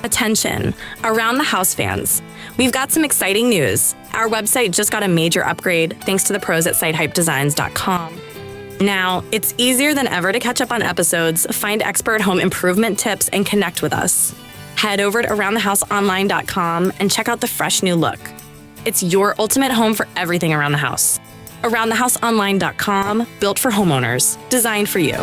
Attention, around the house fans. We've got some exciting news. Our website just got a major upgrade thanks to the pros at sitehypedesigns.com. Now, it's easier than ever to catch up on episodes, find expert home improvement tips, and connect with us. Head over to aroundthehouseonline.com and check out the fresh new look. It's your ultimate home for everything around the house. Aroundthehouseonline.com, built for homeowners, designed for you.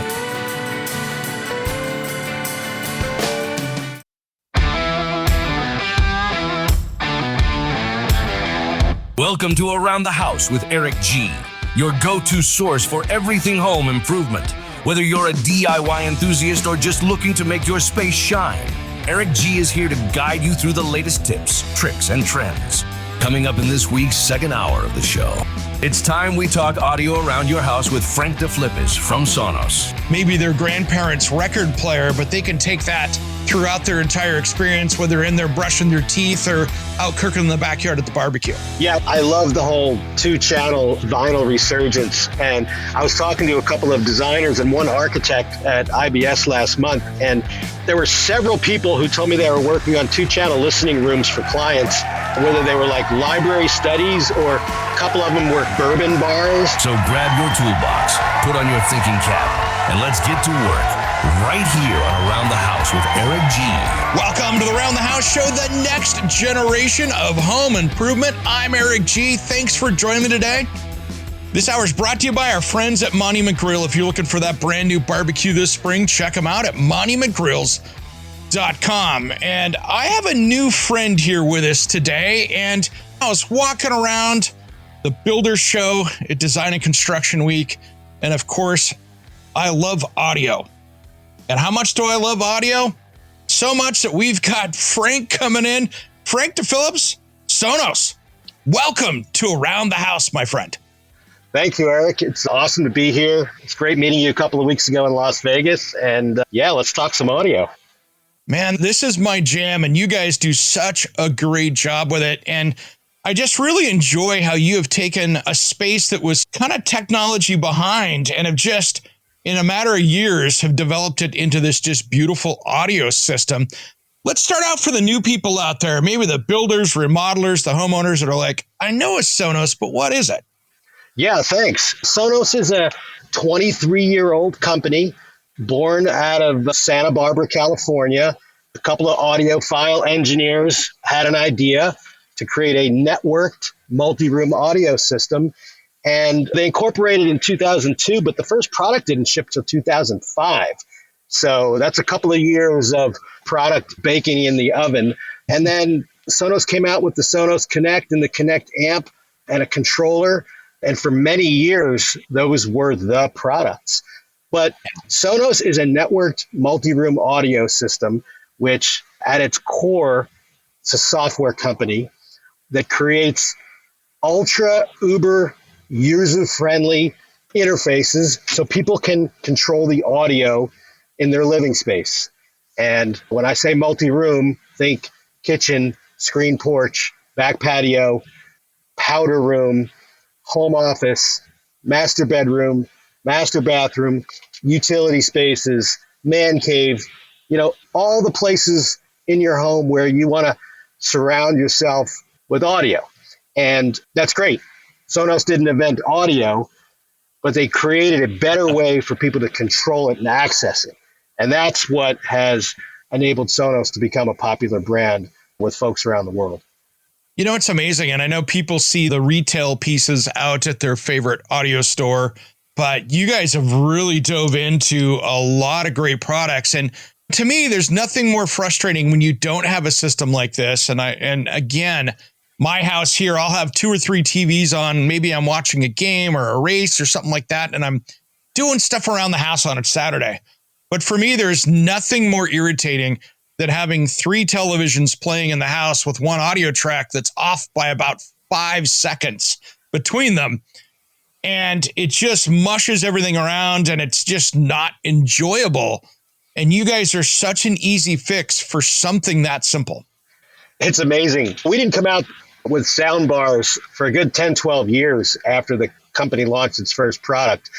Welcome to Around the House with Eric G., your go-to source for everything home improvement. Whether you're a DIY enthusiast or just looking to make your space shine, Eric G. is here to guide you through the latest tips, tricks, and trends. Coming up in this week's second hour of the show, it's time we talk audio around your house with Frank DeFilippis from Sonos. Maybe their grandparents' record player, but they can take that throughout their entire experience, whether in there brushing their teeth or out cooking in the backyard at the barbecue. Yeah, I love the whole 2-channel vinyl resurgence. And I was talking to a couple of designers and one architect at IBS last month, and there were several people who told me they were working on 2-channel listening rooms for clients, whether they were like library studies or a couple of them were bourbon bars. So grab your toolbox, put on your thinking cap, and let's get to work right here on Around the House with Eric G. Welcome to the Around the House show, the next generation of home improvement. I'm Eric G. Thanks for joining me today. This hour is brought to you by our friends at Monument Grill. If you're looking for that brand new barbecue this spring, check them out at monumentgrills.com. And I have a new friend here with us today, and I was walking around the Builder Show at Design and Construction Week, and of course, I love audio. And how much do I love audio? So much that we've got Frank coming in. Frank DeFilippis, Sonos. Welcome to Around the House, my friend. Thank you, Eric. It's awesome to be here. It's great meeting you a couple of weeks ago in Las Vegas. And let's talk some audio. Man, this is my jam, and you guys do such a great job with it. And I just really enjoy how you have taken a space that was kind of technology behind and have just, in a matter of years, have developed it into this just beautiful audio system. Let's start out for the new people out there, maybe the builders, remodelers, the homeowners that are like, I know it's Sonos, but what is it? Yeah, thanks. Sonos is a 23-year-old company born out of Santa Barbara, California. A couple of audiophile engineers had an idea to create a networked multi-room audio system. And they incorporated in 2002, but the first product didn't ship till 2005. So that's a couple of years of product baking in the oven. And then Sonos came out with the Sonos Connect and the Connect amp and a controller. And for many years, those were the products. But Sonos is a networked multi-room audio system, which at its core, it's a software company that creates ultra uber user-friendly interfaces so people can control the audio in their living space. And when I say multi-room, think kitchen, screen porch, back patio, powder room, home office, master bedroom, master bathroom, utility spaces, man cave, all the places in your home where you want to surround yourself with audio. And that's great. Sonos didn't invent audio, but they created a better way for people to control it and access it. And that's what has enabled Sonos to become a popular brand with folks around the world. You know, it's amazing. And I know people see the retail pieces out at their favorite audio store, but you guys have really dove into a lot of great products. And to me, there's nothing more frustrating when you don't have a system like this. And again, my house here, I'll have 2 or 3 TVs on. Maybe I'm watching a game or a race or something like that, and I'm doing stuff around the house on a Saturday. But for me, there's nothing more irritating than having 3 televisions playing in the house with one audio track that's off by about 5 seconds between them. And it just mushes everything around, and it's just not enjoyable. And you guys are such an easy fix for something that simple. It's amazing. We didn't come out with sound bars for a good 10, 12 years after the company launched its first product.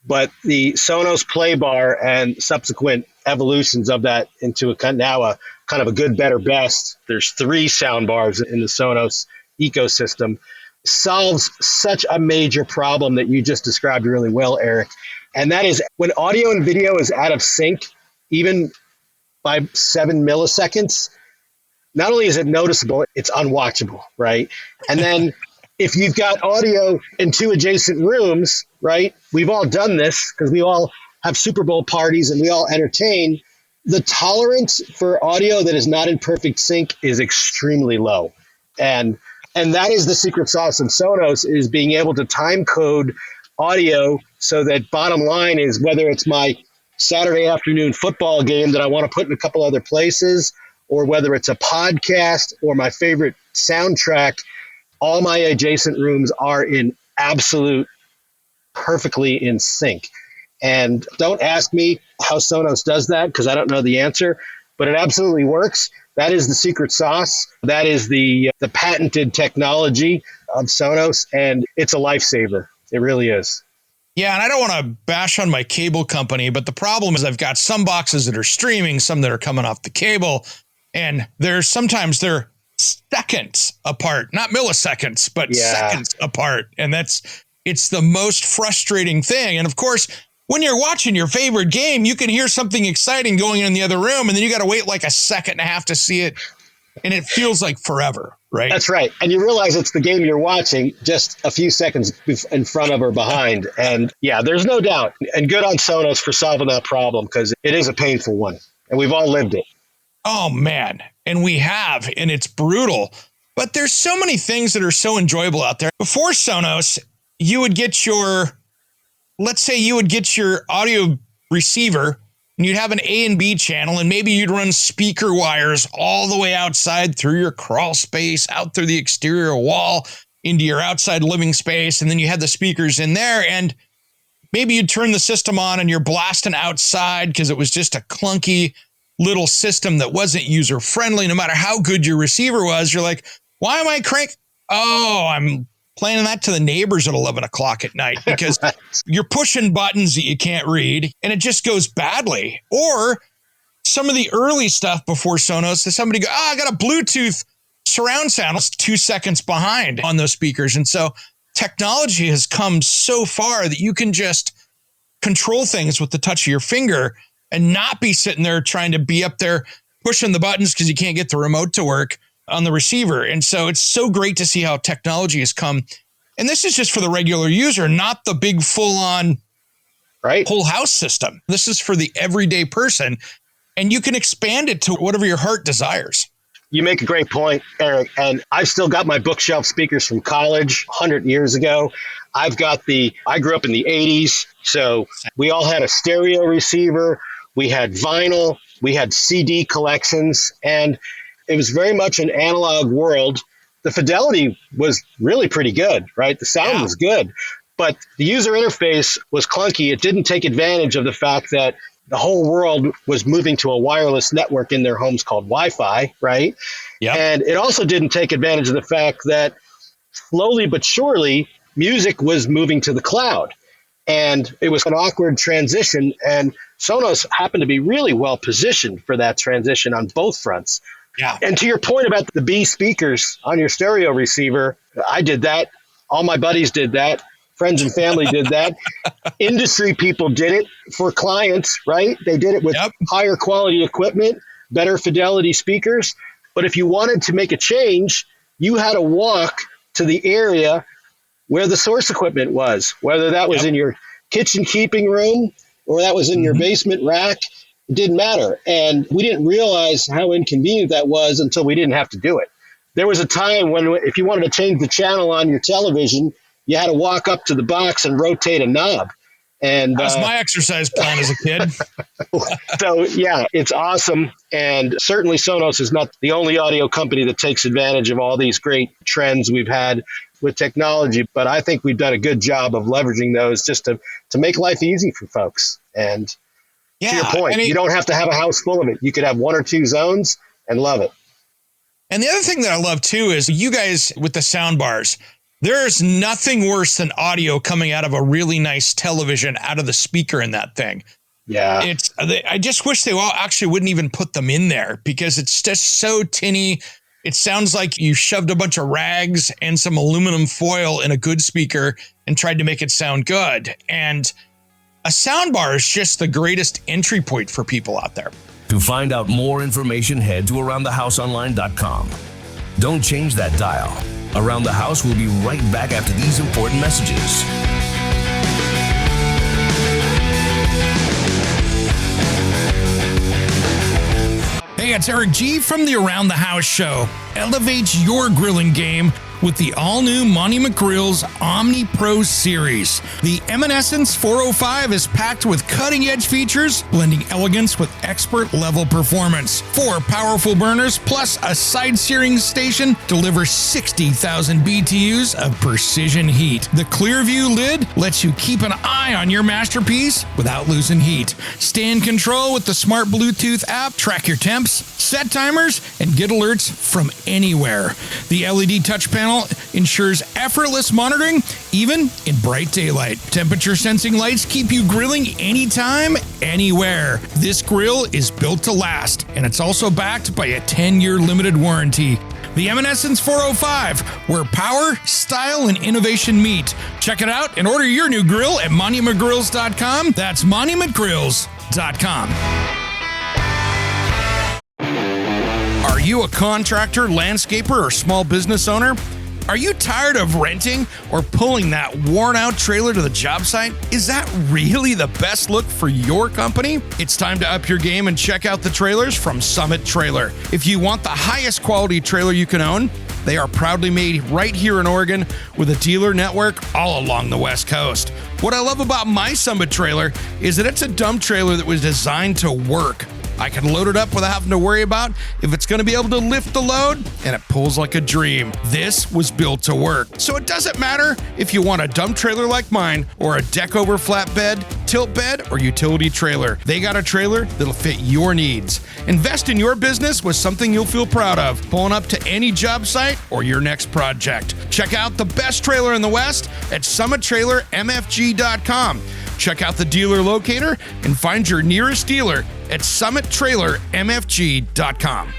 But the Sonos Play Bar and subsequent evolutions of that into a kind of a good, better, best. There's 3 sound bars in the Sonos ecosystem. Solves such a major problem that you just described really well, Eric. And that is when audio and video is out of sync, even by 7 milliseconds, not only is it noticeable, it's unwatchable, right? And then if you've got audio in 2 adjacent rooms, right? We've all done this because we all have Super Bowl parties and we all entertain. The tolerance for audio that is not in perfect sync is extremely low. And that is the secret sauce of Sonos, is being able to time code audio so that bottom line is whether it's my Saturday afternoon football game that I want to put in a couple other places, or whether it's a podcast or my favorite soundtrack, all my adjacent rooms are in absolute perfectly in sync. And don't ask me how Sonos does that because I don't know the answer, but it absolutely works. That is the secret sauce. That is the patented technology of Sonos, and it's a lifesaver. It really is. Yeah, and I don't want to bash on my cable company, but the problem is I've got some boxes that are streaming, some that are coming off the cable, and sometimes they're seconds apart, not milliseconds, but seconds apart. And it's the most frustrating thing. And of course, when you're watching your favorite game, you can hear something exciting going on in the other room, and then you got to wait like a second and a half to see it. And it feels like forever, right? That's right. And you realize it's the game you're watching just a few seconds in front of or behind. And yeah, there's no doubt. And good on Sonos for solving that problem, because it is a painful one. And we've all lived it. Oh, man. And we have, and it's brutal. But there's so many things that are so enjoyable out there. Before Sonos, you would get your audio receiver, and you'd have an A and B channel, and maybe you'd run speaker wires all the way outside through your crawl space, out through the exterior wall, into your outside living space, and then you had the speakers in there, and maybe you'd turn the system on and you're blasting outside because it was just a clunky little system that wasn't user-friendly. No matter how good your receiver was, you're like, why am I Oh, I'm playing that to the neighbors at 11 o'clock at night because you're pushing buttons that you can't read, and it just goes badly. Or some of the early stuff before Sonos, somebody go, I got a Bluetooth surround sound. It's 2 seconds behind on those speakers. And so technology has come so far that you can just control things with the touch of your finger and not be sitting there trying to be up there pushing the buttons because you can't get the remote to work on the receiver. And so it's so great to see how technology has come. And this is just for the regular user, not the big full-on whole house system. This is for the everyday person. And you can expand it to whatever your heart desires. You make a great point, Eric. And I've still got my bookshelf speakers from college 100 years ago. I grew up in the 80s. So we all had a stereo receiver. We had vinyl. We had CD collections. And it was very much an analog world. The fidelity was really pretty good, right? The sound was good, but the user interface was clunky. It didn't take advantage of the fact that the whole world was moving to a wireless network in their homes called Wi-Fi, right? Yeah. And it also didn't take advantage of the fact that slowly but surely, music was moving to the cloud. And it was an awkward transition. And Sonos happened to be really well positioned for that transition on both fronts. Yeah. And to your point about the B speakers on your stereo receiver, I did that. All my buddies did that. Friends and family did that. Industry people did it for clients, right? They did it with higher quality equipment, better fidelity speakers. But if you wanted to make a change, you had to walk to the area where the source equipment was, whether that was in your kitchen keeping room or that was in your basement rack. It didn't matter. And we didn't realize how inconvenient that was until we didn't have to do it. There was a time when if you wanted to change the channel on your television, you had to walk up to the box and rotate a knob. And that was my exercise plan as a kid. So, yeah, it's awesome. And certainly Sonos is not the only audio company that takes advantage of all these great trends we've had with technology. But I think we've done a good job of leveraging those just to make life easy for folks. And to your point, you don't have to have a house full of it. You could have 1 or 2 zones and love it. And the other thing that I love, too, is you guys with the sound bars, There's nothing worse than audio coming out of a really nice television out of the speaker in that thing. Yeah. I just wish they all actually wouldn't even put them in there because it's just so tinny. It sounds like you shoved a bunch of rags and some aluminum foil in a good speaker and tried to make it sound good. And a soundbar is just the greatest entry point for people out there. To find out more information, head to aroundthehouseonline.com. Don't change that dial. Around the House will be right back after these important messages. Hey, it's Eric G from the Around the House show. Elevate your grilling game with the all-new Monty McGrill's Omni Pro series. The Eminescence 405 is packed with cutting-edge features, blending elegance with expert-level performance. 4 powerful burners plus a side-searing station deliver 60,000 BTUs of precision heat. The Clearview lid lets you keep an eye on your masterpiece without losing heat. Stay in control with the smart Bluetooth app, track your temps, set timers, and get alerts from anywhere. The LED touch panel ensures effortless monitoring, even in bright daylight. Temperature sensing lights keep you grilling anytime, anywhere. This grill is built to last, and it's also backed by a 10-year limited warranty. The Eminescence 405, where power, style, and innovation meet. Check it out and order your new grill at MontyMcGrills.com. That's MontyMcGrills.com. Are you a contractor, landscaper, or small business owner? Are you tired of renting or pulling that worn-out trailer to the job site? Is that really the best look for your company? It's time to up your game and check out the trailers from Summit Trailer. If you want the highest quality trailer you can own, they are proudly made right here in Oregon with a dealer network all along the West Coast. What I love about my Summit trailer is that it's a dump trailer that was designed to work. I can load it up without having to worry about if it's going to be able to lift the load, and it pulls like a dream. This was built to work. So it doesn't matter if you want a dump trailer like mine or a deck over flatbed, tilt bed, or utility trailer. They got a trailer that'll fit your needs. Invest in your business with something you'll feel proud of, pulling up to any job site or your next project. Check out the best trailer in the West at summittrailermfg.com. Check out the dealer locator and find your nearest dealer at summittrailermfg.com.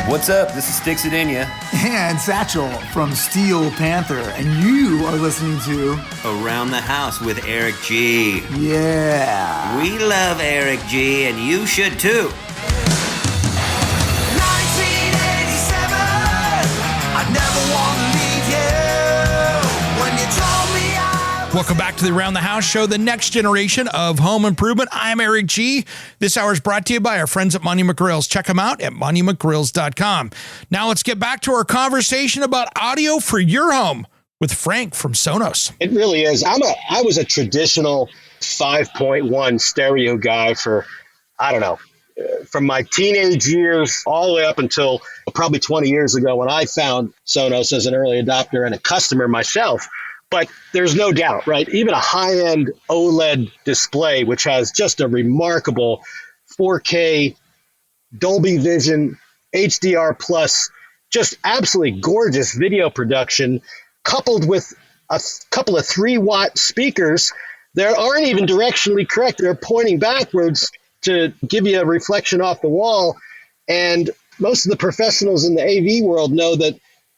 What's up? This is Sticks It In Ya. And Satchel from Steel Panther. And you are listening to Around the House with Eric G. Yeah. We love Eric G, and you should too. 1987, I never want to leave you. When you told me Welcome back to the Around the House show, the next generation of home improvement. I'm Eric G. This hour is brought to you by our friends at Monty McGrills. Check them out at MontyMcGrills.com. Now let's get back to our conversation about audio for your home with Frank from Sonos. It really is. I was a traditional 5.1 stereo guy for, I don't know, from my teenage years all the way up until probably 20 years ago when I found Sonos as an early adopter and a customer myself. But there's no doubt, right? Even a high-end OLED display, which has just a remarkable 4K, Dolby Vision, HDR plus, just absolutely gorgeous video production, coupled with a couple of 3-watt speakers that aren't even directionally correct. They're pointing backwards to give you a reflection off the wall. And most of the professionals in the AV world know that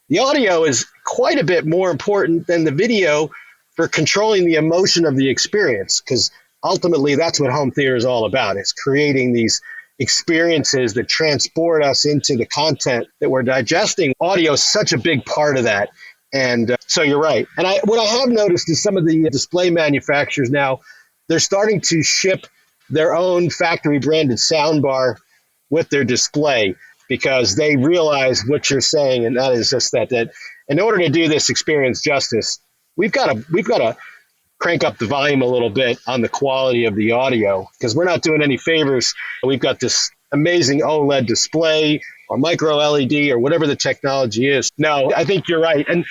the audio is quite a bit more important than the video for controlling the emotion of the experience, because ultimately that's what home theater is all about. It's creating these experiences that transport us into the content that we're digesting. Audio is such a big part of that. And so you're right. And what I have noticed is some of the display manufacturers now, they're starting to ship their own factory branded soundbar with their display, because they realize what you're saying, and that is just that in order to do this experience justice, we've got to crank up the volume a little bit on the quality of the audio, because we're not doing any favors. We've got this amazing OLED display or micro LED or whatever the technology is. No, I think you're right. And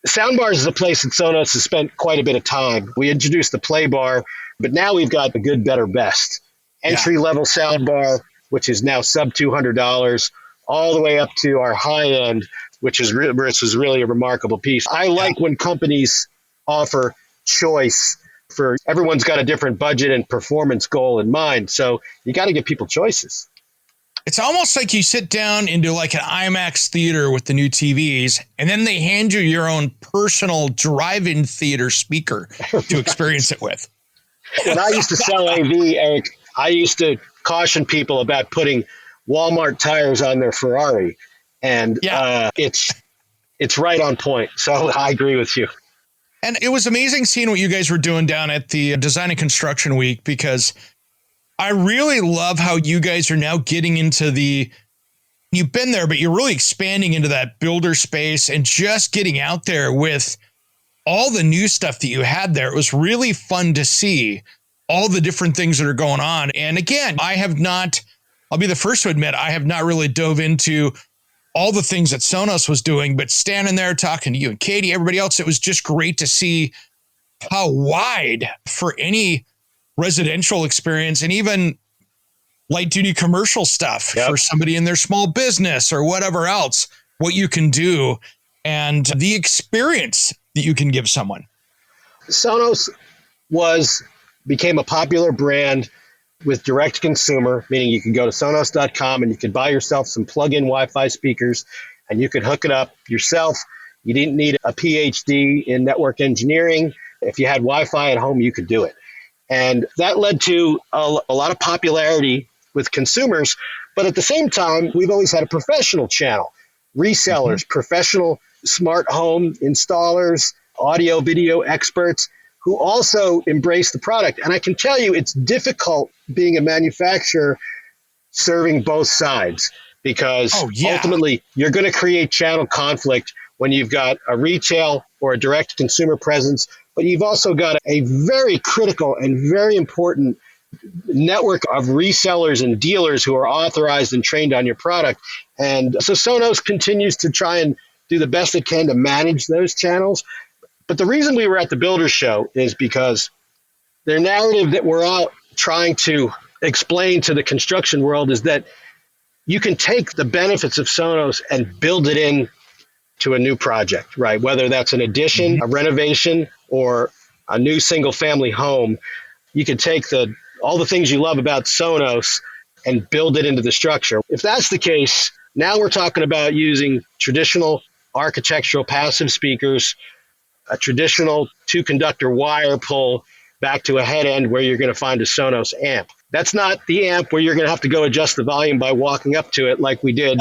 Soundbars is a place that Sonos has spent quite a bit of time. We introduced the play bar, but now we've got the good, better, best. Entry-level soundbar, which is now sub $200, all the way up to our high end, which is really a remarkable piece. I like when companies offer choice for everyone's got a different budget and performance goal in mind. So you got to give people choices. It's almost like you sit down into like an IMAX theater with the new TVs, and then they hand you your own personal drive-in theater speaker to experience it with. When I used to sell AV, Eric, I used to caution people about putting Walmart tires on their Ferrari, and it's right on point. So I agree with you. And it was amazing seeing what you guys were doing down at the Design and Construction Week, because I really love how you guys are now getting into you've been there, but you're really expanding into that builder space and just getting out there with all the new stuff that you had there. It was really fun to see all the different things that are going on. And again, I'll be the first to admit, I have not really dove into all the things that Sonos was doing, but standing there talking to you and Katie, everybody else, it was just great to see how wide for any residential experience and even light duty commercial stuff for somebody in their small business or whatever else, what you can do and the experience that you can give someone. Sonos became a popular brand with direct consumer, meaning you could go to Sonos.com and you could buy yourself some plug-in Wi-Fi speakers and you could hook it up yourself. You didn't need a PhD in network engineering. If you had Wi-Fi at home, you could do it. And that led to a lot of popularity with consumers. But at the same time, we've always had a professional channel, resellers, professional smart home installers, audio, video experts who also embrace the product. And I can tell you it's difficult being a manufacturer serving both sides because ultimately you're going to create channel conflict when you've got a retail or a direct consumer presence, but you've also got a very critical and very important network of resellers and dealers who are authorized and trained on your product. And so Sonos continues to try and do the best it can to manage those channels. But the reason we were at the Builders Show is because their narrative that we're out trying to explain to the construction world is that you can take the benefits of Sonos and build it in to a new project, right? Whether that's an addition, a renovation, or a new single family home, you can take all the things you love about Sonos and build it into the structure. If that's the case, now we're talking about using traditional architectural passive speakers, a traditional 2-conductor wire pull back to a head end where you're going to find a Sonos amp. That's not the amp where you're going to have to go adjust the volume by walking up to it like we did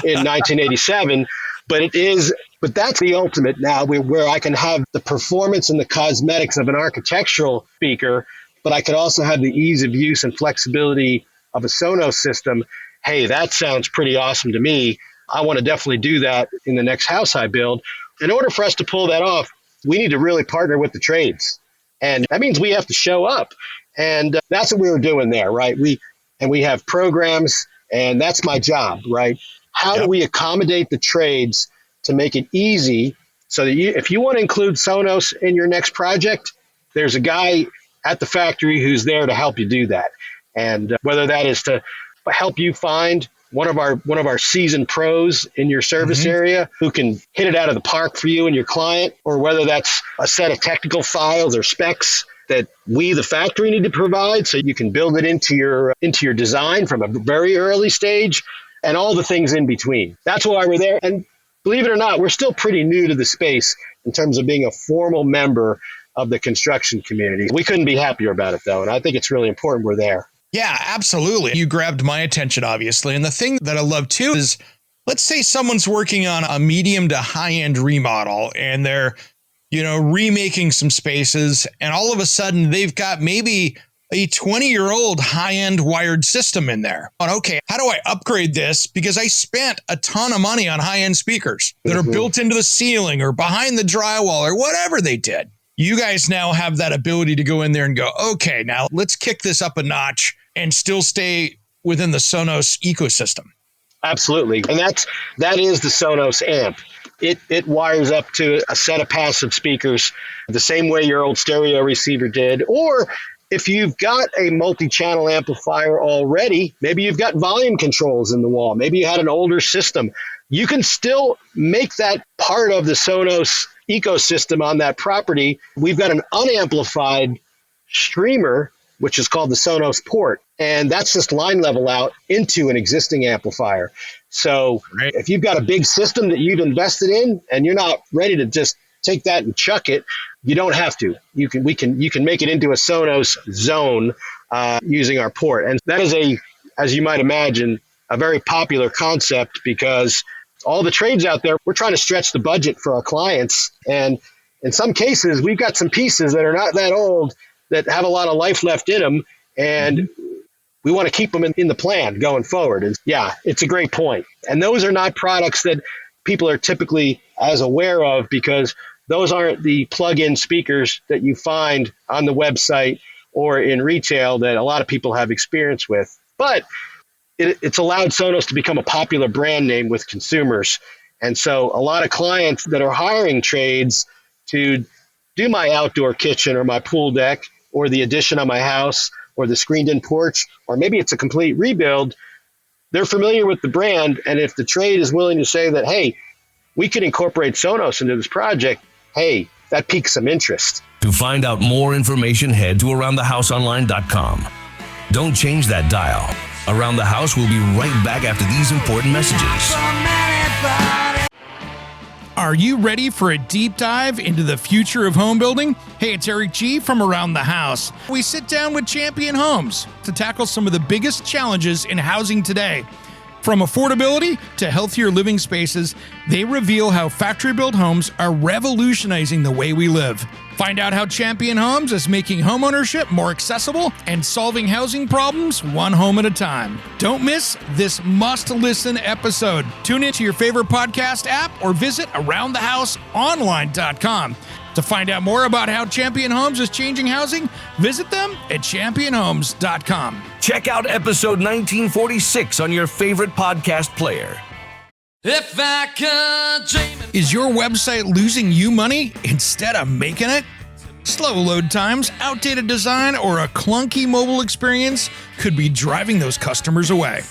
in 1987, but that's the ultimate now where I can have the performance and the cosmetics of an architectural speaker, but I could also have the ease of use and flexibility of a Sonos system. Hey, that sounds pretty awesome to me. I want to definitely do that in the next house I build. In order for us to pull that off, we need to really partner with the trades. And that means we have to show up. And that's what we were doing there, right? We have programs, and that's my job, right? How do we accommodate the trades to make it easy so that if you want to include Sonos in your next project, there's a guy at the factory who's there to help you do that. And whether that is to help you find one of our seasoned pros in your service area who can hit it out of the park for you and your client, or whether that's a set of technical files or specs that we, the factory, need to provide so you can build it into your design from a very early stage, and all the things in between. That's why we're there. And believe it or not, we're still pretty new to the space in terms of being a formal member of the construction community. We couldn't be happier about it, though, and I think it's really important we're there. Yeah, absolutely. You grabbed my attention, obviously. And the thing that I love too is, let's say someone's working on a medium to high end remodel and they're, remaking some spaces, and all of a sudden they've got maybe a 20-year-old high end wired system in there. And okay, how do I upgrade this? Because I spent a ton of money on high end speakers that are built into the ceiling or behind the drywall or whatever they did. You guys now have that ability to go in there and go, okay, now let's kick this up a notch and still stay within the Sonos ecosystem. Absolutely. And that is the Sonos amp. It wires up to a set of passive speakers the same way your old stereo receiver did. Or if you've got a multi-channel amplifier already, maybe you've got volume controls in the wall, maybe you had an older system, you can still make that part of the Sonos ecosystem on that property. We've got an unamplified streamer, which is called the Sonos port, and that's just line level out into an existing amplifier. So if you've got a big system that you've invested in and you're not ready to just take that and chuck it, you don't have to. You can make it into a Sonos zone using our port. And that is as you might imagine, a very popular concept because all the trades out there, we're trying to stretch the budget for our clients. And in some cases, we've got some pieces that are not that old that have a lot of life left in them. And we want to keep them in the plan going forward. And yeah, it's a great point. And those are not products that people are typically as aware of because those aren't the plug-in speakers that you find on the website or in retail that a lot of people have experience with. But it's allowed Sonos to become a popular brand name with consumers. And so a lot of clients that are hiring trades to do my outdoor kitchen or my pool deck or the addition on my house or the screened-in porch, or maybe it's a complete rebuild, they're familiar with the brand. And if the trade is willing to say that, hey, we could incorporate Sonos into this project, hey, that piques some interest. To find out more information, head to aroundthehouseonline.com. Don't change that dial. Around the House will be right back after these important messages. Are you ready for a deep dive into the future of home building? Hey, it's Eric G. from Around the House. We sit down with Champion Homes to tackle some of the biggest challenges in housing today. From affordability to healthier living spaces, they reveal how factory-built homes are revolutionizing the way we live. Find out how Champion Homes is making homeownership more accessible and solving housing problems one home at a time. Don't miss this must-listen episode. Tune into your favorite podcast app or visit aroundthehouseonline.com. To find out more about how Champion Homes is changing housing, visit them at championhomes.com. Check out episode 1946 on your favorite podcast player. If I could dream. Is your website losing you money instead of making it? Slow load times, outdated design, or a clunky mobile experience could be driving those customers away.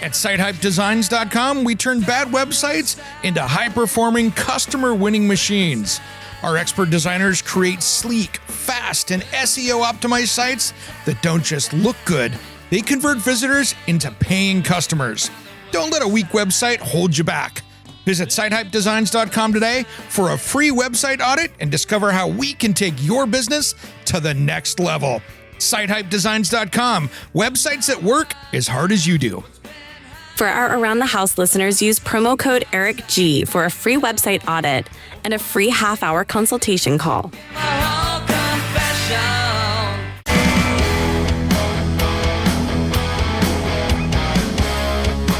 At sitehypedesigns.com, we turn bad websites into high-performing, customer-winning machines. Our expert designers create sleek, fast, and SEO-optimized sites that don't just look good, they convert visitors into paying customers. Don't let a weak website hold you back. Visit sitehypedesigns.com today for a free website audit and discover how we can take your business to the next level. Sitehypedesigns.com, websites that work as hard as you do. For our Around the House listeners, use promo code ERICG for a free website audit and a free half-hour consultation call.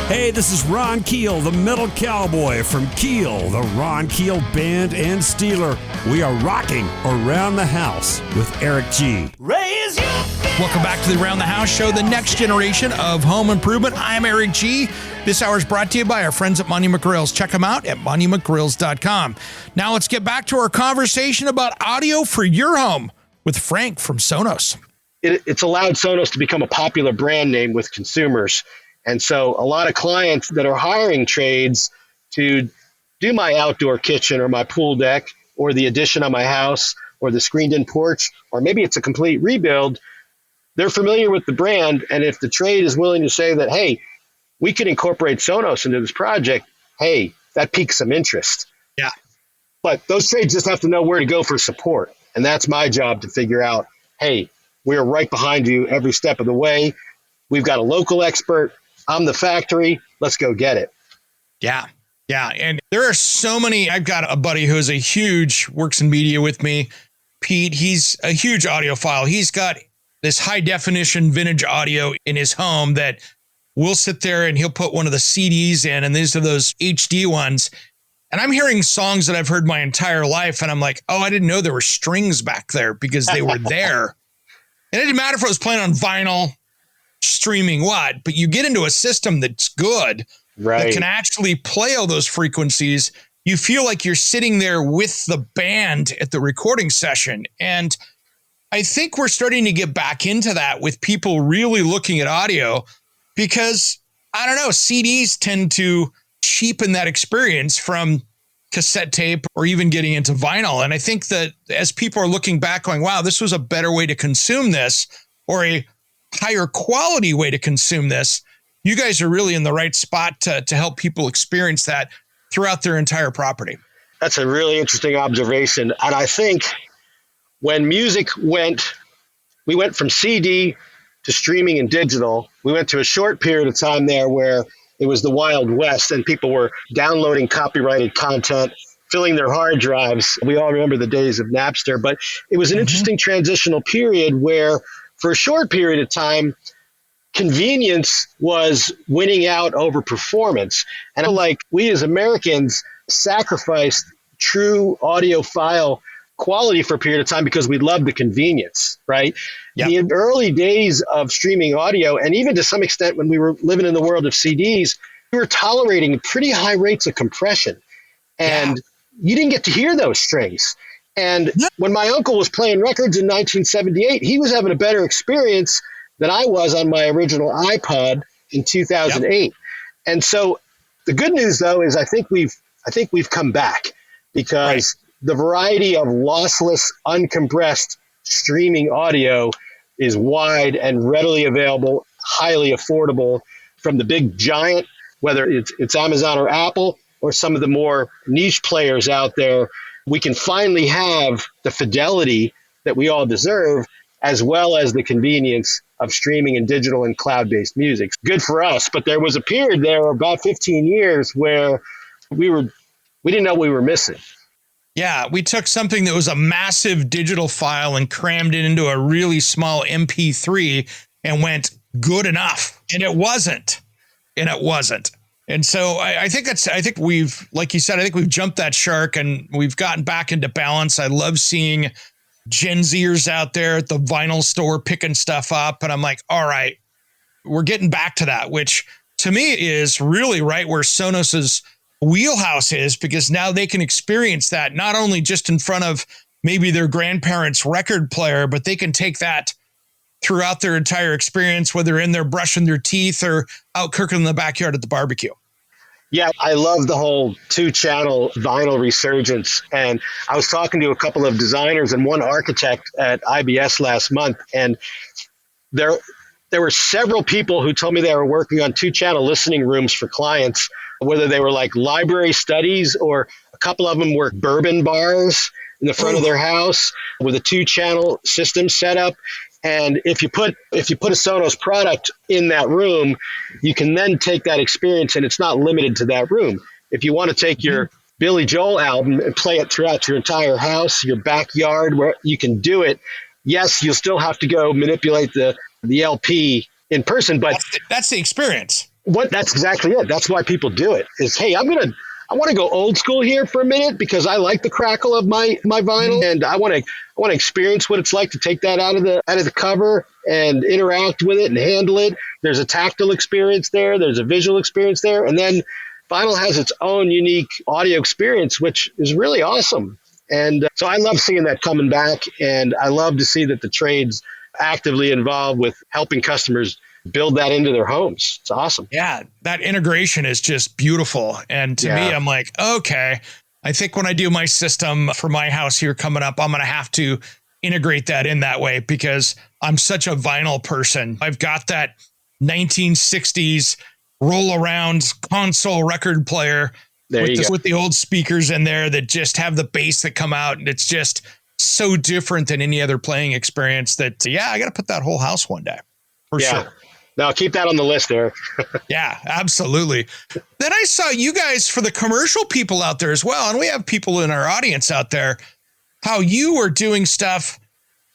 Hey, this is Ron Keel, the Metal Cowboy from Keel, the Ron Keel Band and Steeler. We are rocking Around the House with Eric G. Raise your Welcome back to the Around the House show, the next generation of home improvement. I'm Eric G. This hour is brought to you by our friends at Monument Grills. Check them out at monumentgrills.com. Now let's get back to our conversation about audio for your home with Frank from Sonos. It's allowed Sonos to become a popular brand name with consumers. And so a lot of clients that are hiring trades to do my outdoor kitchen or my pool deck or the addition on my house or the screened-in porch, or maybe it's a complete rebuild, they're familiar with the brand. And if the trade is willing to say that, hey, we could incorporate Sonos into this project, hey, that piques some interest. Yeah. But those trades just have to know where to go for support. And that's my job to figure out, hey, we're right behind you every step of the way. We've got a local expert. I'm the factory. Let's go get it. Yeah. Yeah. And there are so many. I've got a buddy who is works in media with me, Pete. He's a huge audiophile. He's got this high definition vintage audio in his home that we'll sit there and he'll put one of the CDs in, and these are those HD ones. And I'm hearing songs that I've heard my entire life. And I'm like, oh, I didn't know there were strings back there because they were there. And it didn't matter if it was playing on vinyl, streaming what, but you get into a system that's good, right, that can actually play all those frequencies. you feel like you're sitting there with the band at the recording session. And I think we're starting to get back into that with people really looking at audio because, I don't know, CDs tend to cheapen that experience from cassette tape or even getting into vinyl. And I think that as people are looking back going, wow, this was a better way to consume this or a higher quality way to consume this, you guys are really in the right spot to help people experience that throughout their entire property. That's a really interesting observation. And I think when music we went from CD to streaming and digital. We went to a short period of time there where it was the Wild West and people were downloading copyrighted content, filling their hard drives. We all remember the days of Napster, but it was an interesting transitional period where for a short period of time, convenience was winning out over performance. And like we as Americans sacrificed true audiophile quality for a period of time because we loved the convenience, right? Yep. The early days of streaming audio, and even to some extent when we were living in the world of CDs, we were tolerating pretty high rates of compression. And you didn't get to hear those strings. And when my uncle was playing records in 1978, he was having a better experience than I was on my original iPod in 2008. Yep. And so the good news, though, is I think we've come back because the variety of lossless, uncompressed streaming audio is wide and readily available, highly affordable from the big giant, whether it's Amazon or Apple, or some of the more niche players out there. We can finally have the fidelity that we all deserve, as well as the convenience of streaming and digital and cloud-based music. Good for us, but there was a period there, about 15 years, where we didn't know we were missing. Yeah, we took something that was a massive digital file and crammed it into a really small MP3 and went good enough. And it wasn't. And so I think we've, like you said, I think we've jumped that shark and we've gotten back into balance. I love seeing Gen Zers out there at the vinyl store picking stuff up. And I'm like, all right, we're getting back to that, which to me is really right where Sonos's wheelhouse is, because now they can experience that not only just in front of maybe their grandparents' record player, but they can take that throughout their entire experience, whether in there brushing their teeth or out cooking in the backyard at the barbecue. Yeah, I love the whole 2-channel vinyl resurgence. And I was talking to a couple of designers and one architect at IBS last month, and there were several people who told me they were working on 2-channel listening rooms for clients, whether they were like library studies or a couple of them were bourbon bars in the front of their house with a 2-channel system set up. And if you put a Sonos product in that room, you can then take that experience, and it's not limited to that room. If you want to take your Billy Joel album and play it throughout your entire house, your backyard, where you can do it, yes, you'll still have to go manipulate the LP in person, but that's the experience. That's exactly it. That's why people do it. Is, hey, I want to go old school here for a minute because I like the crackle of my vinyl, and I want to experience what it's like to take that out of the cover and interact with it and handle it. There's a tactile experience there. There's a visual experience there, and then vinyl has its own unique audio experience, which is really awesome. And so I love seeing that coming back, and I love to see that the trade's actively involved with helping customers build that into their homes. It's awesome. Yeah, that integration is just beautiful. And to me, I'm like, okay, I think when I do my system for my house here coming up, I'm going to have to integrate that in that way because I'm such a vinyl person. I've got that 1960s roll around console record player with the old speakers in there that just have the bass that come out. And it's just so different than any other playing experience that, I got to put that whole house one day for sure. Now keep that on the list there. Yeah, absolutely. Then I saw you guys for the commercial people out there as well. And we have people in our audience out there, how you were doing stuff,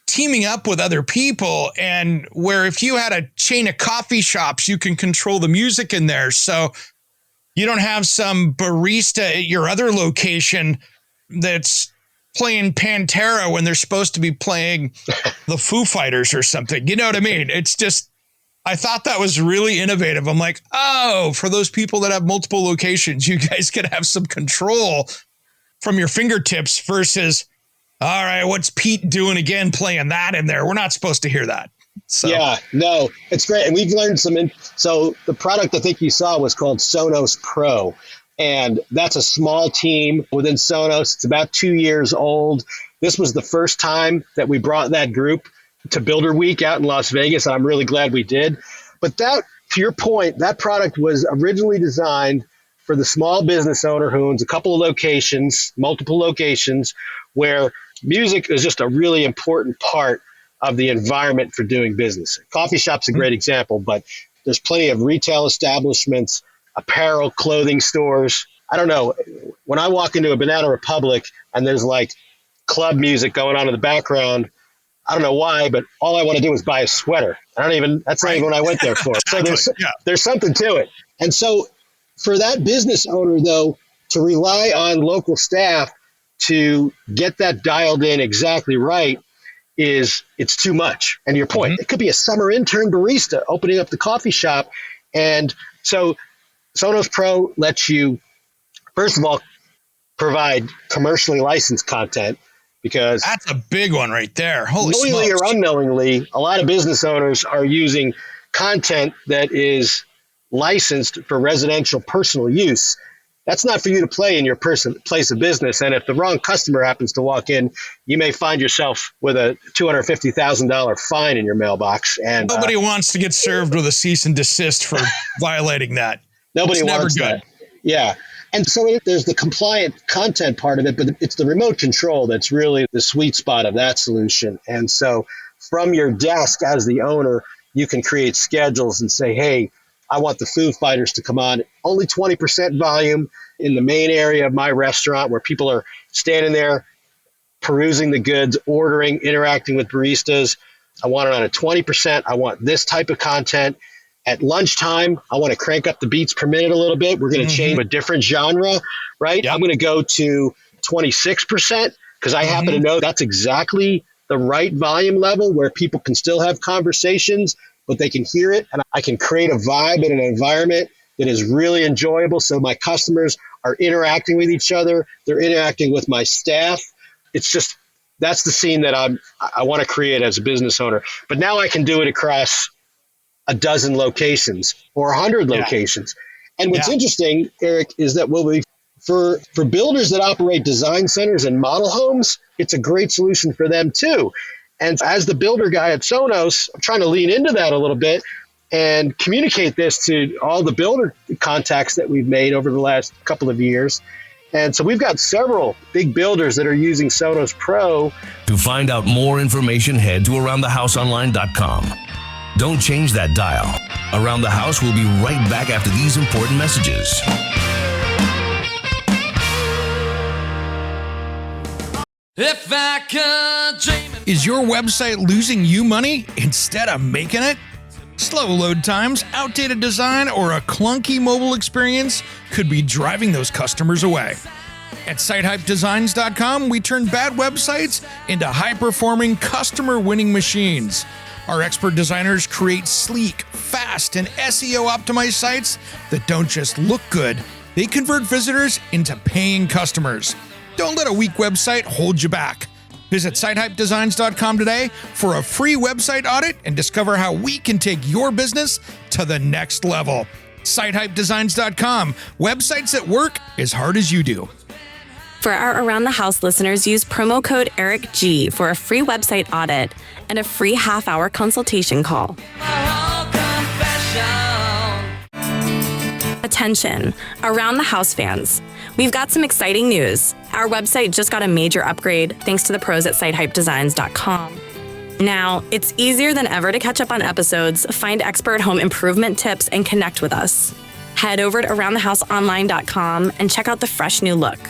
teaming up with other people, and where if you had a chain of coffee shops, you can control the music in there. So you don't have some barista at your other location that's playing Pantera when they're supposed to be playing the Foo Fighters or something. You know what I mean? It's just, I thought that was really innovative. I'm like, oh, for those people that have multiple locations, you guys can have some control from your fingertips versus, all right, what's Pete doing again, playing that in there? We're not supposed to hear that. So. Yeah, no, it's great. And we've learned so the product I think you saw was called Sonos Pro. And that's a small team within Sonos. It's about 2 years old. This was the first time that we brought that group to Builder Week out in Las Vegas. And I'm really glad we did. But that, to your point, that product was originally designed for the small business owner who owns a couple of locations, multiple locations, where music is just a really important part of the environment for doing business. Coffee shop's a great example, but there's plenty of retail establishments, apparel, clothing stores. I don't know. When I walk into a Banana Republic and there's like club music going on in the background, I don't know why, but all I want to do is buy a sweater. That's not even what I went there for. So there's something to it. And so for that business owner, though, to rely on local staff to get that dialed in exactly right, it's too much. And your point, it could be a summer intern barista opening up the coffee shop. And so Sonos Pro lets you, first of all, provide commercially licensed content, because that's a big one right there. Holy knowingly smokes. or unknowingly, a lot of business owners are using content that is licensed for residential personal use. That's not for you to play in your place of business. And if the wrong customer happens to walk in, you may find yourself with a $250,000 fine in your mailbox. And nobody wants to get served with a cease and desist for violating that. Nobody wants that. Yeah. And so there's the compliant content part of it, but it's the remote control that's really the sweet spot of that solution. And so from your desk as the owner, you can create schedules and say, hey, I want the Foo Fighters to come on only 20% volume in the main area of my restaurant where people are standing there perusing the goods, ordering, interacting with baristas. I want it on a 20%. I want this type of content. At lunchtime, I want to crank up the beats per minute a little bit. We're going to change a different genre, right? Yep. I'm going to go to 26% because I happen to know that's exactly the right volume level where people can still have conversations, but they can hear it. And I can create a vibe and an environment that is really enjoyable. So my customers are interacting with each other. They're interacting with my staff. It's just, that's the scene that I want to create as a business owner. But now I can do it across a dozen locations or 100 locations. And what's interesting, Eric, is that for builders that operate design centers and model homes, it's a great solution for them too. And as the builder guy at Sonos, I'm trying to lean into that a little bit and communicate this to all the builder contacts that we've made over the last couple of years. And so we've got several big builders that are using Sonos Pro. To find out more information, head to aroundthehouseonline.com. Don't change that dial. Around the House will be right back after these important messages. If I could dream. Is your website losing you money instead of making it? Slow load times, outdated design, or a clunky mobile experience could be driving those customers away. At sitehypedesigns.com, we turn bad websites into high-performing, customer-winning machines. Our expert designers create sleek, fast, and SEO-optimized sites that don't just look good, they convert visitors into paying customers. Don't let a weak website hold you back. Visit sitehypedesigns.com today for a free website audit and discover how we can take your business to the next level. Sitehypedesigns.com, websites that work as hard as you do. For our Around the House listeners, use promo code ERICG for a free website audit and a free half-hour consultation call. Attention, Around the House fans. We've got some exciting news. Our website just got a major upgrade thanks to the pros at sitehypedesigns.com. Now, it's easier than ever to catch up on episodes, find expert home improvement tips, and connect with us. Head over to aroundthehouseonline.com and check out the fresh new look.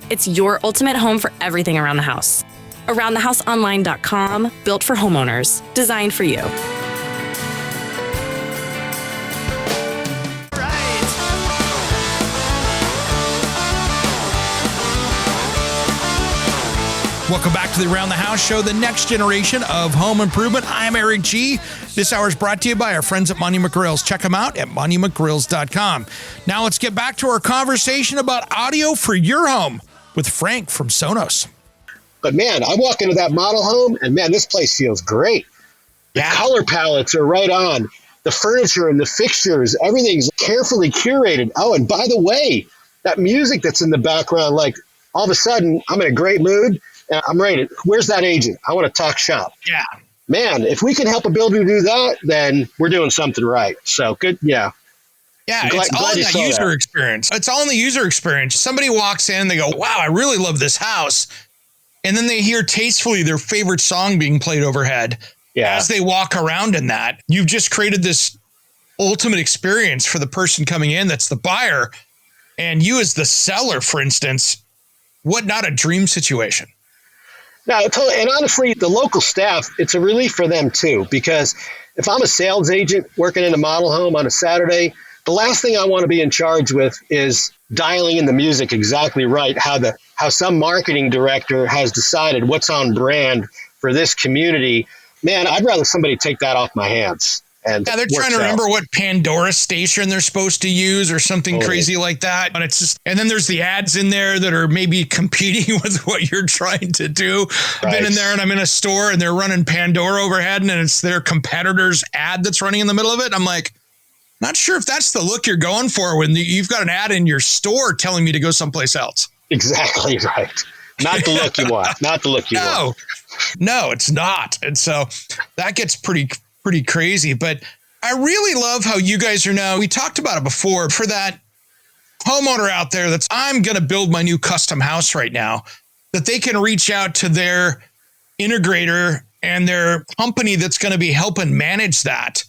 It's your ultimate home for everything around the house. Aroundthehouseonline.com, built for homeowners, designed for you. Welcome back to the Around the House show, the next generation of home improvement. I'm Eric G. This hour is brought to you by our friends at Monument Grills. Check them out at monumentgrills.com. Now let's get back to our conversation about audio for your home with Frank from Sonos. But man, I walk into that model home and man, this place feels great. The color palettes are right on. The furniture and the fixtures, everything's carefully curated. Oh, and by the way, that music that's in the background, like all of a sudden I'm in a great mood. I'm ready. Where's that agent? I want to talk shop. Yeah. Man, if we can help a builder do that, then we're doing something right. So good. Yeah. Yeah, it's all in that user experience. It's all in the user experience. Somebody walks in, they go, wow, I really love this house. And then they hear tastefully their favorite song being played overhead. Yeah. As they walk around in that, you've just created this ultimate experience for the person coming in that's the buyer. And you as the seller, for instance, what not a dream situation. No, and honestly, the local staff, it's a relief for them too, because if I'm a sales agent working in a model home on a Saturday, the last thing I want to be in charge with is dialing in the music exactly right, how some marketing director has decided what's on brand for this community. Man, I'd rather somebody take that off my hands. And yeah, they're trying to remember what Pandora station they're supposed to use or something crazy like that. But it's just, and then there's the ads in there that are maybe competing with what you're trying to do. Right. I've been in there and I'm in a store and they're running Pandora overhead and it's their competitor's ad that's running in the middle of it. I'm like, not sure if that's the look you're going for when you've got an ad in your store telling me to go someplace else. Exactly right. Not the look you want. Not the look you want. No, it's not. And so that gets pretty crazy. But I really love how you guys are now, we talked about it before, for that homeowner out there that's, I'm going to build my new custom house right now, that they can reach out to their integrator and their company that's going to be helping manage that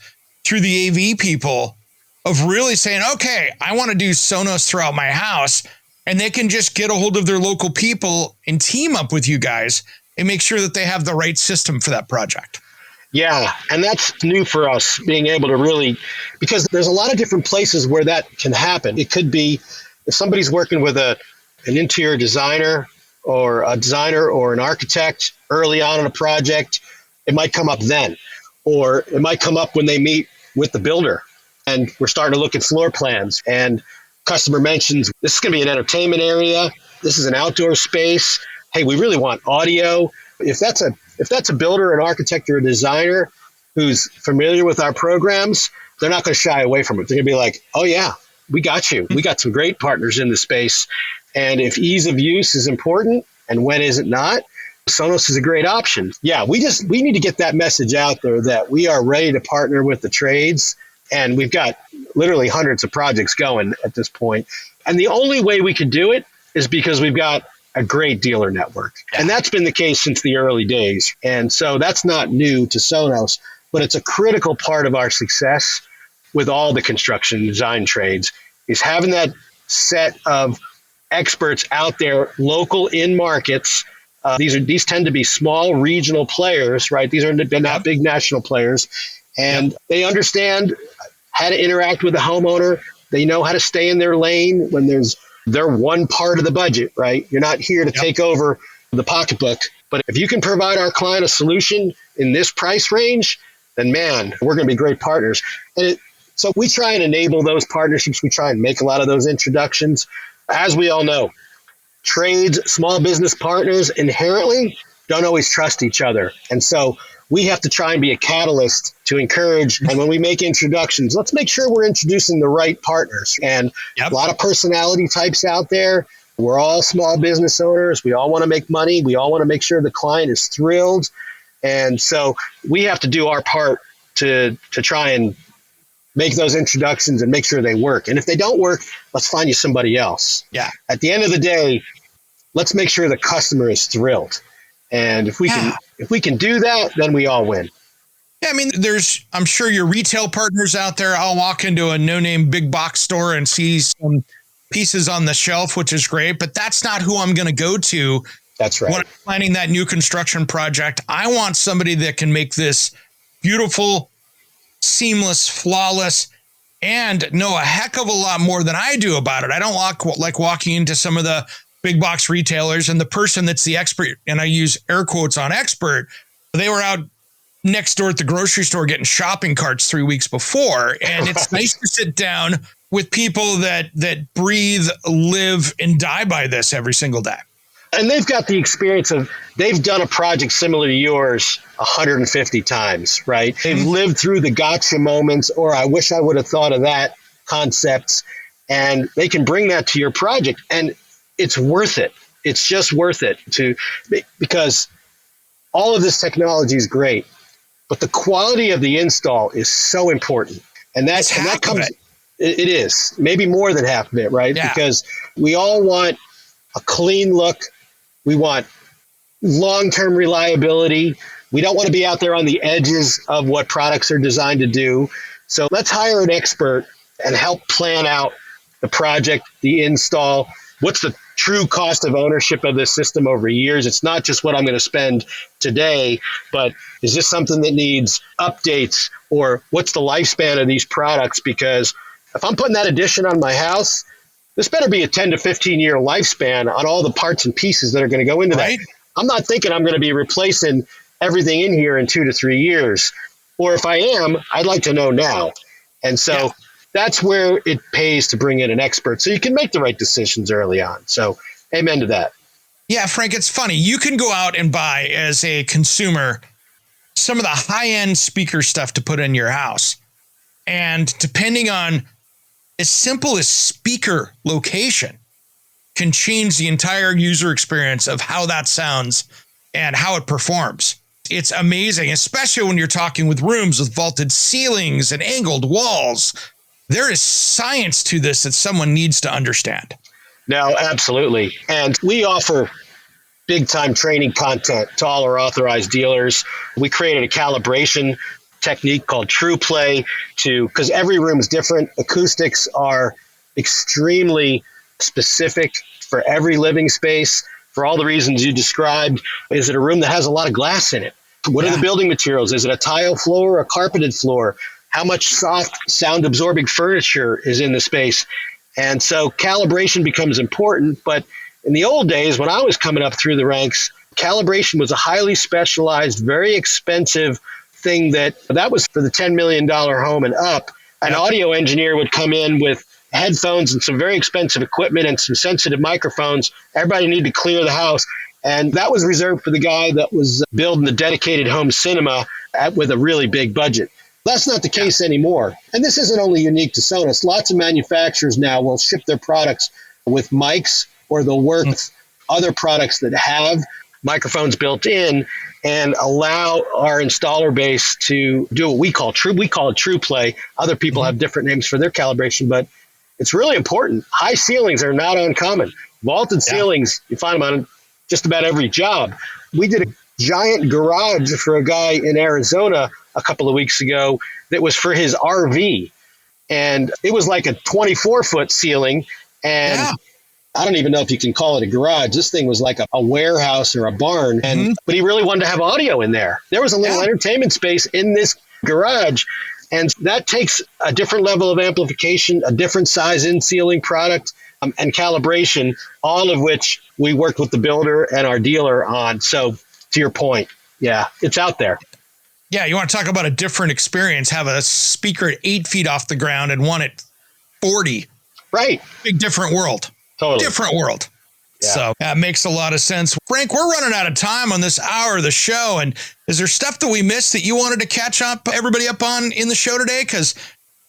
through the AV people, of really saying, okay, I want to do Sonos throughout my house. And they can just get a hold of their local people and team up with you guys and make sure that they have the right system for that project. Yeah, and that's new for us, being able to really, because there's a lot of different places where that can happen. It could be if somebody's working with an interior designer or an architect early on in a project, it might come up then. Or it might come up when they meet with the builder and we're starting to look at floor plans and customer mentions, this is going to be an entertainment area. This is an outdoor space. Hey, we really want audio. If that's a builder, an architect, or a designer who's familiar with our programs, they're not going to shy away from it. They're going to be like, oh yeah, we got you. We got some great partners in the space. And if ease of use is important and when is it not, Sonos is a great option. Yeah, we need to get that message out there that we are ready to partner with the trades. And we've got literally hundreds of projects going at this point. And the only way we could do it is because we've got a great dealer network. And that's been the case since the early days. And so that's not new to Sonos, but it's a critical part of our success with all the construction design trades, is having that set of experts out there, local in markets. These tend to be small regional players, right? They're not big national players. And they understand how to interact with the homeowner. They know how to stay in their lane when they're one part of the budget, right? You're not here to take over the pocketbook. But if you can provide our client a solution in this price range, then man, we're going to be great partners. So we try and enable those partnerships. We try and make a lot of those introductions. As we all know, trades, small business partners inherently don't always trust each other. And so we have to try and be a catalyst to encourage. And when we make introductions, let's make sure we're introducing the right partners. And a lot of personality types out there. We're all small business owners. We all want to make money. We all want to make sure the client is thrilled. And so we have to do our part to try and make those introductions and make sure they work. And if they don't work, let's find you somebody else. Yeah. At the end of the day, let's make sure the customer is thrilled. And if we can do that, then we all win. Yeah, I mean, I'm sure your retail partners out there. I'll walk into a no-name big box store and see some pieces on the shelf, which is great, but that's not who I'm going to go to. That's right. When I'm planning that new construction project, I want somebody that can make this beautiful, seamless, flawless, and know a heck of a lot more than I do about it. I don't like walking into some of the big box retailers, and the person that's the expert, and I use air quotes on expert, they were out next door at the grocery store getting shopping carts 3 weeks before. And it's nice to sit down with people that breathe, live, and die by this every single day. And they've got the experience of, they've done a project similar to yours 150 times, right? They've lived through the gotcha moments, or I wish I would have thought of that concepts, and they can bring that to your project, and it's worth it. It's just worth it because all of this technology is great, but the quality of the install is so important. And that comes, it is maybe more than half of it, right? Yeah. Because we all want a clean look. We want long-term reliability. We don't want to be out there on the edges of what products are designed to do. So let's hire an expert and help plan out the project, the install. What's the true cost of ownership of this system over years? It's not just what I'm going to spend today, but is this something that needs updates, or what's the lifespan of these products? Because if I'm putting that addition on my house, this better be a 10 to 15 year lifespan on all the parts and pieces that are going to go into that. I'm not thinking I'm going to be replacing everything in here in 2 to 3 years. Or if I am, I'd like to know now. And so that's where it pays to bring in an expert, so you can make the right decisions early on. So amen to that. Yeah, Frank, it's funny. You can go out and buy, as a consumer, some of the high-end speaker stuff to put in your house. And depending on, as simple as speaker location can change the entire user experience of how that sounds and how it performs. It's amazing, especially when you're talking with rooms with vaulted ceilings and angled walls. There is science to this that someone needs to understand. No, absolutely. And we offer big time training content to all our authorized dealers. We created a calibration technique called True Play because every room is different. Acoustics are extremely specific for every living space for all the reasons you described. Is it a room that has a lot of glass in it? What are the building materials? Is it a tile floor or a carpeted floor? How much soft sound absorbing furniture is in the space? And so calibration becomes important. But in the old days, when I was coming up through the ranks, calibration was a highly specialized, very expensive thing that was for the $10 million home and up. An audio engineer would come in with headphones and some very expensive equipment and some sensitive microphones. Everybody needed to clear the house. And that was reserved for the guy that was building the dedicated home cinema with a really big budget. That's not the case anymore. And this isn't only unique to Sonos. Lots of manufacturers now will ship their products with mics, or they'll work with other products that have microphones built in and allow our installer base to do what we call it True Play. Other people have different names for their calibration, but it's really important. High ceilings are not uncommon. Vaulted ceilings, you find them on just about every job. We did a giant garage for a guy in Arizona a couple of weeks ago that was for his RV. And it was like a 24-foot ceiling. And I don't even know if you can call it a garage. This thing was like a warehouse or a barn. And but he really wanted to have audio in there. There was a little entertainment space in this garage. And that takes a different level of amplification, a different size in-ceiling product, and calibration, all of which we worked with the builder and our dealer on. So to your point, it's out there. Yeah, you want to talk about a different experience, have a speaker at 8 feet off the ground and one at 40. Right. Big different world. Totally. Different world. Yeah. So that makes a lot of sense. Frank, we're running out of time on this hour of the show. And is there stuff that we missed that you wanted to catch everybody up on in the show today? Because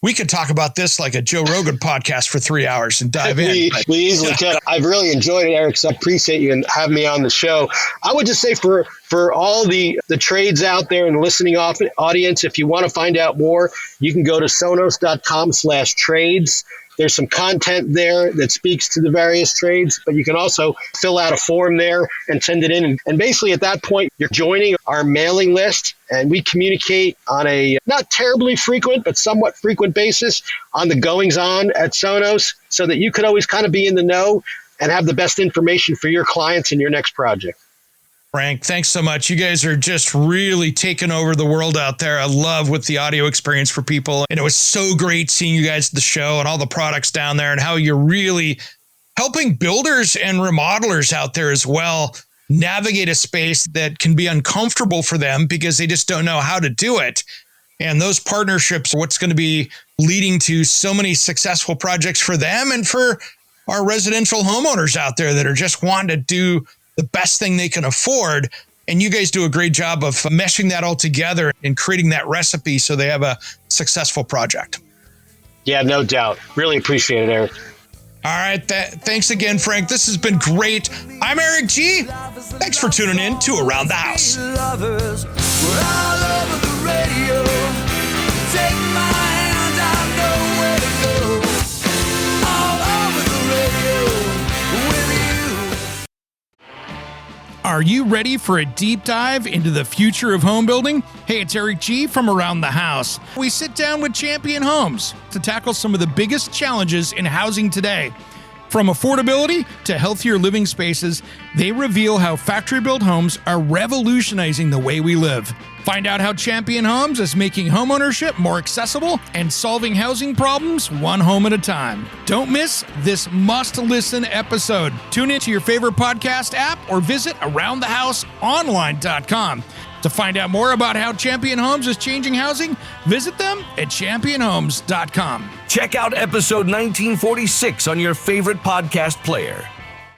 we could talk about this like a Joe Rogan podcast for 3 hours and dive in. We easily can. I've really enjoyed it, Eric, so I appreciate you and having me on the show. I would just say for all the trades out there and the listening audience, if you want to find out more, you can go to sonos.com/trades. There's some content there that speaks to the various trades, but you can also fill out a form there and send it in. And basically at that point, you're joining our mailing list, and we communicate on a not terribly frequent, but somewhat frequent basis on the goings on at Sonos, so that you could always kind of be in the know and have the best information for your clients in your next project. Frank, thanks so much. You guys are just really taking over the world out there. I love with the audio experience for people. And it was so great seeing you guys at the show and all the products down there and how you're really helping builders and remodelers out there as well navigate a space that can be uncomfortable for them because they just don't know how to do it. And those partnerships are what's going to be leading to so many successful projects for them and for our residential homeowners out there that are just wanting to do the best thing they can afford. And you guys do a great job of meshing that all together and creating that recipe so they have a successful project. Yeah, no doubt. Really appreciate it, Eric. All right. Thanks again, Frank. This has been great. I'm Eric G. Thanks for tuning in to Around the House. Lovers, we're all over the radio. Take my hand, I know where to go. All over the radio with you. Are you ready for a deep dive into the future of home building? Hey, it's Eric G. from Around the House. We sit down with Champion Homes to tackle some of the biggest challenges in housing today. From affordability to healthier living spaces, they reveal how factory-built homes are revolutionizing the way we live. Find out how Champion Homes is making homeownership more accessible and solving housing problems one home at a time. Don't miss this must-listen episode. Tune into your favorite podcast app or visit aroundthehouseonline.com. To find out more about how Champion Homes is changing housing, visit them at championhomes.com. Check out episode 1946 on your favorite podcast player.